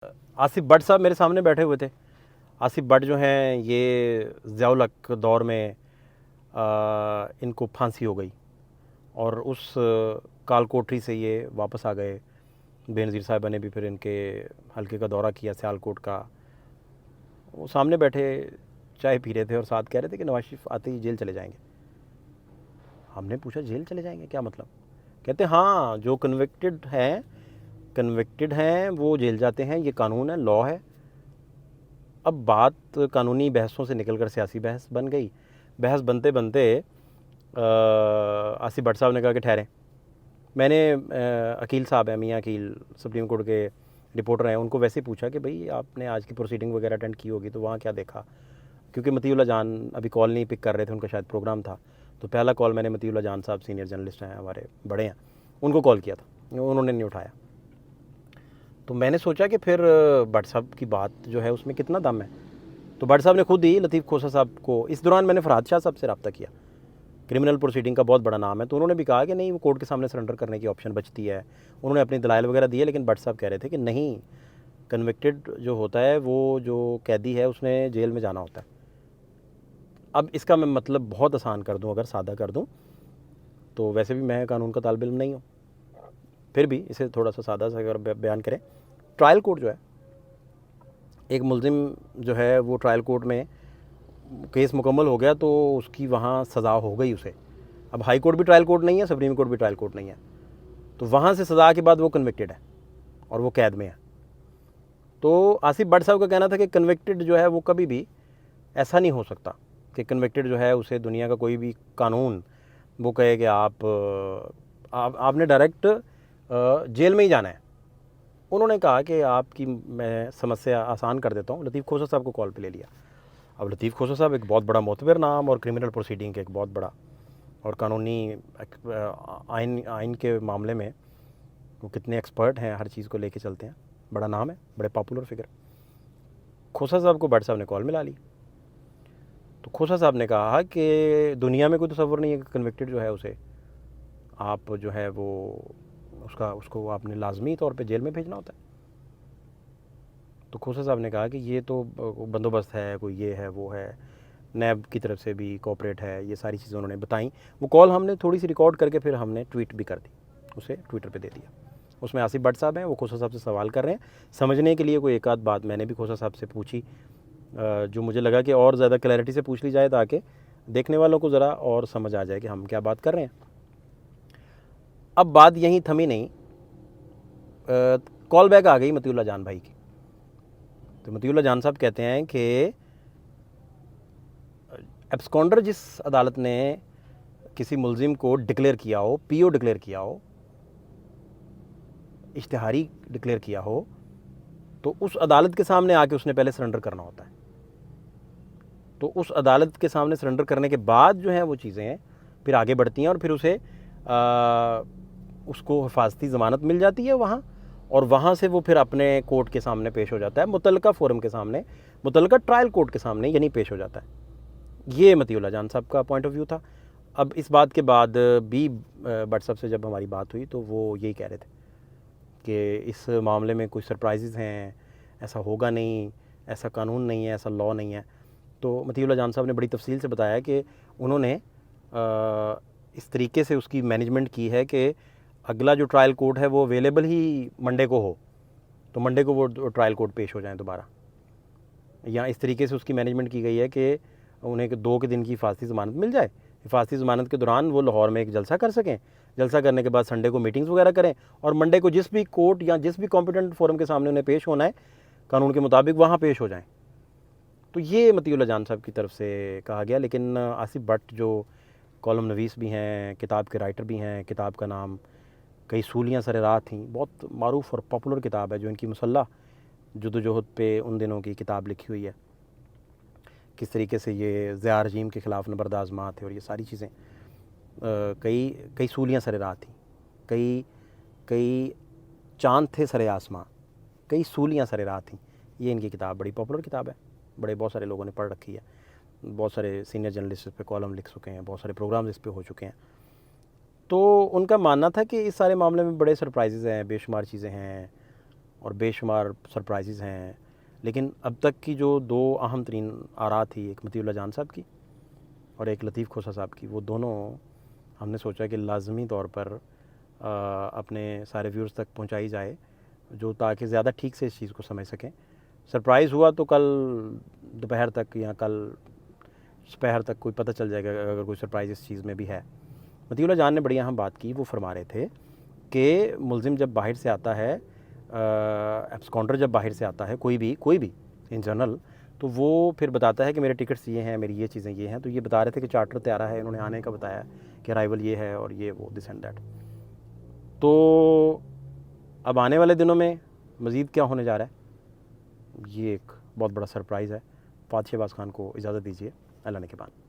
आसिफ भट्ट साहब मेरे सामने बैठे हुए थे। आसिफ भट्ट जो हैं ये ज़ियाउल हक दौर में इनको फांसी हो गई और उस काल कोठरी से ये वापस आ गए। बेनज़ीर साहिबा ने भी फिर इनके हल्के का दौरा किया, सियालकोट का। वो सामने बैठे चाय पी रहे थे और साथ कह रहे थे कि नवाज शरीफ आते ही जेल चले जाएंगे। हमने पूछा जेल चले जाएंगे क्या मतलब? कहते हाँ, जो कन्विक्टेड हैं वो जेल जाते हैं, ये कानून है, लॉ है। अब बात कानूनी बहसों से निकलकर सियासी बहस बन गई। बहस बनते बनते आसिफ भट्ट साहब ने कहा कि ठहरें। मैंने अकील साहब हैं, मियाँ अकील, सुप्रीम कोर्ट के रिपोर्टर हैं, उनको वैसे पूछा कि भाई आपने आज की प्रोसीडिंग वगैरह अटेंड की होगी तो वहाँ क्या देखा? क्योंकि मतीउल्लाह जान अभी कॉल नहीं पिक कर रहे थे, उनका शायद प्रोग्राम था। तो पहला कॉल मैंने मतीउल्लाह जान साहब, सीनियर जर्नलिस्ट हैं हमारे, बड़े हैं, उनको कॉल किया था, उन्होंने नहीं उठाया। तो मैंने सोचा कि फिर भट्ट साहब की बात जो है उसमें कितना दम है। तो भट्ट साहब ने खुद ही लतीफ़ खोसा साहब को, इस दौरान मैंने फरहाद शाह साहब से रब्ता किया, क्रिमिनल प्रोसीडिंग का बहुत बड़ा नाम है, तो उन्होंने भी कहा कि नहीं, वो कोर्ट के सामने सरेंडर करने की ऑप्शन बचती है। उन्होंने अपनी दलाइल वगैरह दिए, लेकिन भट्ट साहब कह रहे थे कि नहीं, कन्विक्टेड जो होता है वो जो कैदी है उसने जेल में जाना होता है। अब इसका मैं मतलब बहुत आसान कर दूं, अगर सादा कर दूं, तो वैसे भी मैं कानून का तालिब इल्म नहीं हूँ, फिर भी इसे थोड़ा सा सादा सा अगर बयान करें, ट्रायल कोर्ट जो है, एक मुलजिम जो है वो ट्रायल कोर्ट में केस मुकम्मल हो गया तो उसकी वहाँ सज़ा हो गई उसे। अब हाई कोर्ट भी ट्रायल कोर्ट नहीं है, सुप्रीम कोर्ट भी ट्रायल कोर्ट नहीं है, तो वहाँ से सज़ा के बाद वो कन्विक्टेड है और वो कैद में है। तो आसिफ भट्ट साहब का कहना था कि कन्विक्टेड जो है वो कभी भी ऐसा नहीं हो सकता कि कन्विक्टेड जो है उसे दुनिया का कोई भी कानून वो कहे कि आपने डायरेक्ट जेल में ही जाना है। उन्होंने कहा कि आपकी मैं समस्या आसान कर देता हूँ, लतीफ़ खोसा साहब को कॉल पे ले लिया। अब लतीफ़ खोसा साहब एक बहुत बड़ा मोतबर नाम और क्रिमिनल प्रोसीडिंग के एक बहुत बड़ा और कानूनी आइन के मामले में वो कितने एक्सपर्ट हैं, हर चीज़ को लेके चलते हैं, बड़ा नाम है, बड़े पॉपुलर फिगर। खोसा साहब को भट्ट साहब ने कॉल मिला ली। तो खोसा साहब ने कहा कि दुनिया में कोई तसव्वुर नहीं है कि कन्विक्टेड जो है उसे आप जो है वो उसको आपने लाजमी तौर पे जेल में भेजना होता है। तो खोसा साहब ने कहा कि ये तो बंदोबस्त है, कोई ये है वो है, नैब की तरफ से भी कोऑपरेट है, ये सारी चीज़ें उन्होंने बताई। वो कॉल हमने थोड़ी सी रिकॉर्ड करके फिर हमने ट्वीट भी कर दी, उसे ट्विटर पे दे दिया। उसमें आसिफ भट्ट साहब हैं, वो खोसा साहब से सवाल कर रहे हैं, समझने के लिए कोई एक आध बात मैंने भी खोसा साहब से पूछी, जो मुझे लगा कि और ज़्यादा क्लैरिटी से पूछ ली जाए ताकि देखने वालों को ज़रा और समझ आ जाए कि हम क्या बात कर रहे हैं। अब बात यहीं थमी नहीं, कॉल बैक आ गई मतीउल्लाह जान भाई की। तो मतीउल्लाह जान साहब कहते हैं कि एब्सकॉन्डर जिस अदालत ने किसी मुलजिम को डिक्लेयर किया हो, पीओ डिक्लेयर किया हो, इश्तिहारी डिक्लेयर किया हो, तो उस अदालत के सामने आके उसने पहले सरेंडर करना होता है। तो उस अदालत के सामने सरेंडर करने के बाद जो है वो चीज़ें फिर आगे बढ़ती हैं और फिर उसको हिफाजती ज़मानत मिल जाती है वहाँ, और वहाँ से वो फिर अपने कोर्ट के सामने पेश हो जाता है, मुतल्लिका फोरम के सामने, मुतल्लिका ट्रायल कोर्ट के सामने यानी पेश हो जाता है। ये मतीउल्लाह जान साहब का पॉइंट ऑफ व्यू था। अब इस बात के बाद भी भट्ट साहब से जब हमारी बात हुई तो वो यही कह रहे थे कि इस मामले में कुछ सरप्राइजेज़ हैं, ऐसा होगा नहीं, ऐसा कानून नहीं है, ऐसा लॉ नहीं है। तो मतीउल्लाह जान साहब ने बड़ी तफसील से बताया कि उन्होंने इस तरीके से उसकी मैनेजमेंट की है कि अगला जो ट्रायल कोर्ट है वो अवेलेबल ही मंडे को हो, तो मंडे को वो ट्रायल कोर्ट पेश हो जाएं दोबारा। या इस तरीके से उसकी मैनेजमेंट की गई है कि उन्हें 2 के दिन की हिफाजती ज़मानत मिल जाए, हिफाजती ज़मानत के दौरान वो लाहौर में एक जलसा कर सकें, जलसा करने के बाद संडे को मीटिंग्स वगैरह करें और मंडे को जिस भी कोर्ट या जिस भी कॉम्पिटेंट फोरम के सामने उन्हें पेश होना है कानून के मुताबिक वहाँ पेश हो जाएँ। तो ये मतीउल्लाह जान साहब की तरफ से कहा गया। लेकिन आसिफ भट्ट जो कॉलम नवीस भी हैं, किताब के राइटर भी हैं, किताब का नाम कई सूलियाँ सरे रात थी, बहुत मारूफ़ और पॉपुलर किताब है, जो इनकी मुसल्लह जदोजहद पे उन दिनों की किताब लिखी हुई है, किस तरीके से ये ज़िया रजीम के ख़िलाफ़ नबर्द आज़मा थे और ये सारी चीज़ें, कई कई सूलियाँ सरे रात थी, कई कई चाँद थे सरे आसमां, कई सूलियाँ सरे रात थी। ये इनकी किताब बड़ी पॉपुलर किताब है, बहुत सारे लोगों ने पढ़ रखी है, बहुत सारे सीनियर जर्नलिस्ट इस पर कॉलम लिख चुके हैं, बहुत सारे प्रोग्राम्स इस पर हो चुके हैं। तो उनका मानना था कि इस सारे मामले में बड़े सरप्राइजेज़ हैं, बेशुमार चीज़ें हैं, और बेशुमार सरप्राइजेज़ हैं। लेकिन अब तक की जो 2 अहम तरीन आरा थी, एक मतीउल्लाह जान साहब की और एक लतीफ़ खोसा साहब की, वो दोनों हमने सोचा कि लाजमी तौर पर अपने सारे व्यूअर्स तक पहुंचाई जाए, जो ताकि ज़्यादा ठीक से इस चीज़ को समझ सकें। सरप्राइज़ हुआ तो कल दोपहर तक या कल दोपहर तक कोई पता चल जाएगा अगर कोई सरप्राइज़ इस चीज़ में भी है। मतीउल्लाह जान ने बड़ी अहम बात की, वो फरमा रहे थे कि मुलजिम जब बाहर से आता है, एब्सकॉन्डर जब बाहर से आता है, कोई भी इन जनरल, तो वो फिर बताता है कि मेरे टिकट्स ये हैं, मेरी ये चीज़ें ये हैं। तो ये बता रहे थे कि चार्टर तैयार है, इन्होंने आने का बताया कि अराइवल ये है और ये वो, दिस एंड दैट। तो अब आने वाले दिनों में मज़ीद क्या होने जा रहा है, ये एक बहुत बड़ा सरप्राइज़ है। फ़ात शहबाज खान को इजाज़त दीजिए, अल्लाह ने के बाद।